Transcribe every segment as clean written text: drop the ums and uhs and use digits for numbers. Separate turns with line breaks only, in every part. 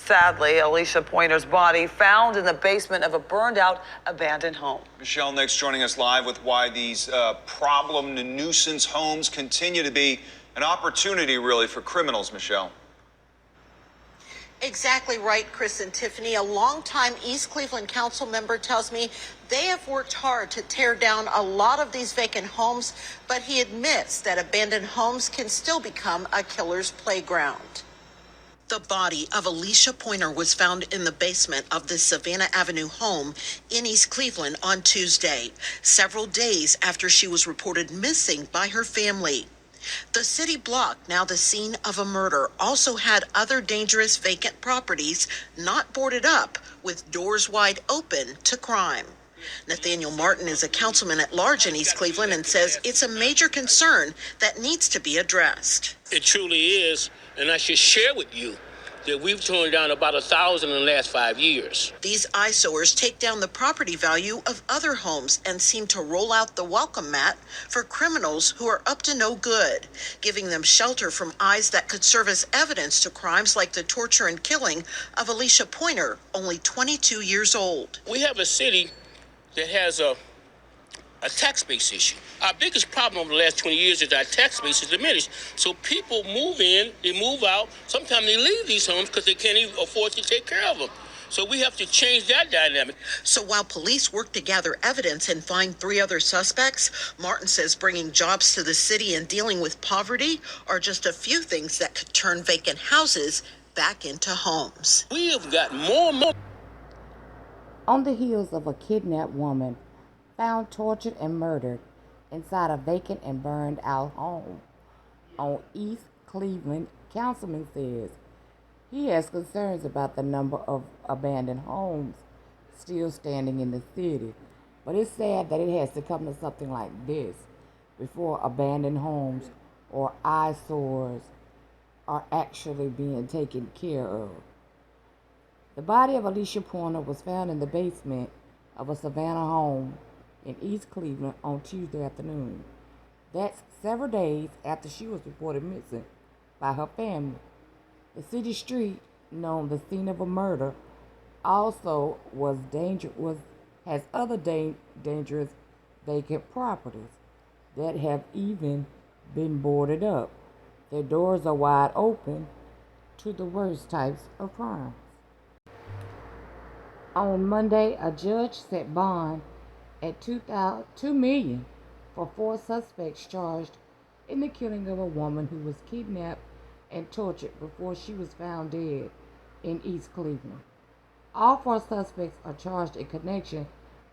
Sadly, Alicia Pointer's body found in the basement of a burned-out abandoned home.
Michelle next joining us live with why these problem nuisance homes continue to be an opportunity, really, for criminals, Michelle.
Exactly right, Chris and Tiffany. A longtime East Cleveland council member tells me they have worked hard to tear down a lot of these vacant homes, but he admits that abandoned homes can still become a killer's playground. The body of Alicia Pointer was found in the basement of the Savannah Avenue home in East Cleveland on Tuesday, several days after she was reported missing by her family. The city block, now the scene of a murder, also had other dangerous vacant properties not boarded up with doors wide open to crime. Nathaniel Martin is a councilman at large in East Cleveland and says it's a major concern that needs to be addressed.
It truly is, and I should share with you that we've torn down about 1,000 in the last 5 years.
These eyesores take down the property value of other homes and seem to roll out the welcome mat for criminals who are up to no good, giving them shelter from eyes that could serve as evidence to crimes like the torture and killing of Alicia Pointer, only 22 years old.
We have a city that has a tax base issue. Our biggest problem over the last 20 years is our tax base is diminished. So people move in, they move out. Sometimes they leave these homes because they can't even afford to take care of them. So we have to change that dynamic.
So while police work to gather evidence and find 3 other suspects, Martin says bringing jobs to the city and dealing with poverty are just a few things that could turn vacant houses back into homes.
We have got more and more.
On the heels of a kidnapped woman found tortured and murdered inside a vacant and burned out home on East Cleveland, councilman says he has concerns about the number of abandoned homes still standing in the city. But it's sad that it has to come to something like this before abandoned homes or eyesores are actually being taken care of. The body of Alicia Pointer was found in the basement of a Savannah home in East Cleveland on Tuesday afternoon. That's several days after she was reported missing by her family. The city street, known the scene of a murder, also has other dangerous vacant properties that have even been boarded up. Their doors are wide open to the worst types of crimes. On Monday, a judge set bond at $2 million for 4 suspects charged in the killing of a woman who was kidnapped and tortured before she was found dead in East Cleveland. All 4 suspects are charged in connection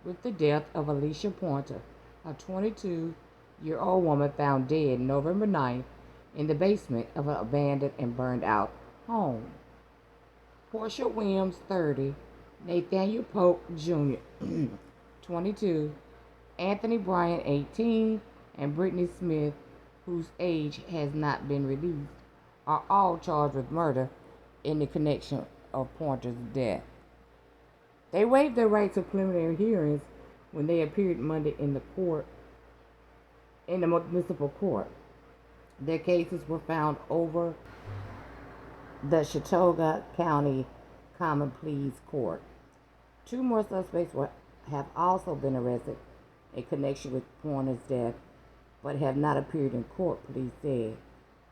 with the death of Alicia Pointer, a 22-year-old woman found dead November 9th in the basement of an abandoned and burned out home. Portia Williams, 30, Nathaniel Pope Jr., 22, Anthony Bryan, 18, and Brittany Smith, whose age has not been released, are all charged with murder in the connection of Pointer's death. They waived their right to preliminary hearings when they appeared Monday in the municipal court. Their cases were found over the Chautauqua County Common Pleas Court. 2 more suspects have also been arrested in connection with Pointer's death, but have not appeared in court, police said.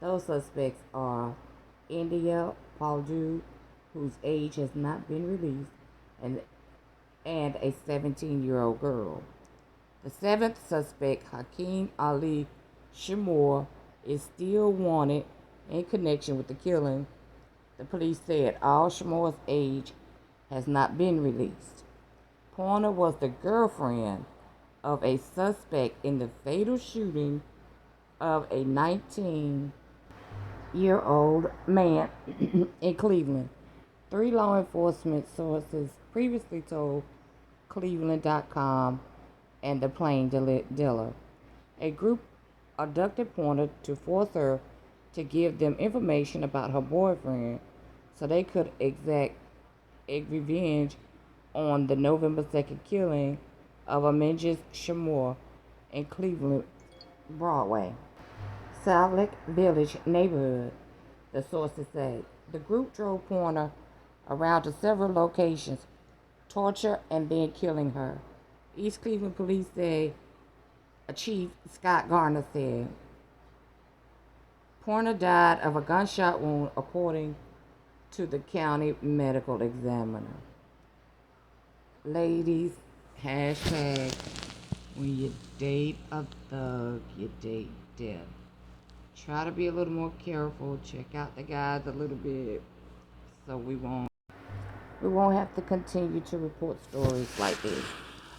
Those suspects are India Paldue, whose age has not been released, and a 17-year-old girl. The 7th suspect, Hakeem Ali Shimor, is still wanted in connection with the killing. The police said all Shimor's age has not been released. Pointer was the girlfriend of a suspect in the fatal shooting of a 19-year-old man in Cleveland. 3 law enforcement sources previously told Cleveland.com and the Plain Dealer. A group abducted Pointer to force her to give them information about her boyfriend so they could exact a revenge on the November 2nd killing of Amenjis Shamor in Cleveland Broadway, South Lake Village neighborhood, the sources say. The group drove Pointer around to several locations, torture and then killing her. East Cleveland police say, Chief Scott Garner said, Pointer died of a gunshot wound according to the county medical examiner. Ladies, hashtag, when you date a thug, you date death. Try to be a little more careful. Check out the guys a little bit so we won't have to continue to report stories like this.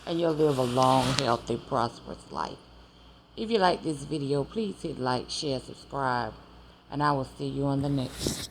And you'll live a long, healthy, prosperous life. If you like this video, please hit like, share, subscribe, and I will see you on the next.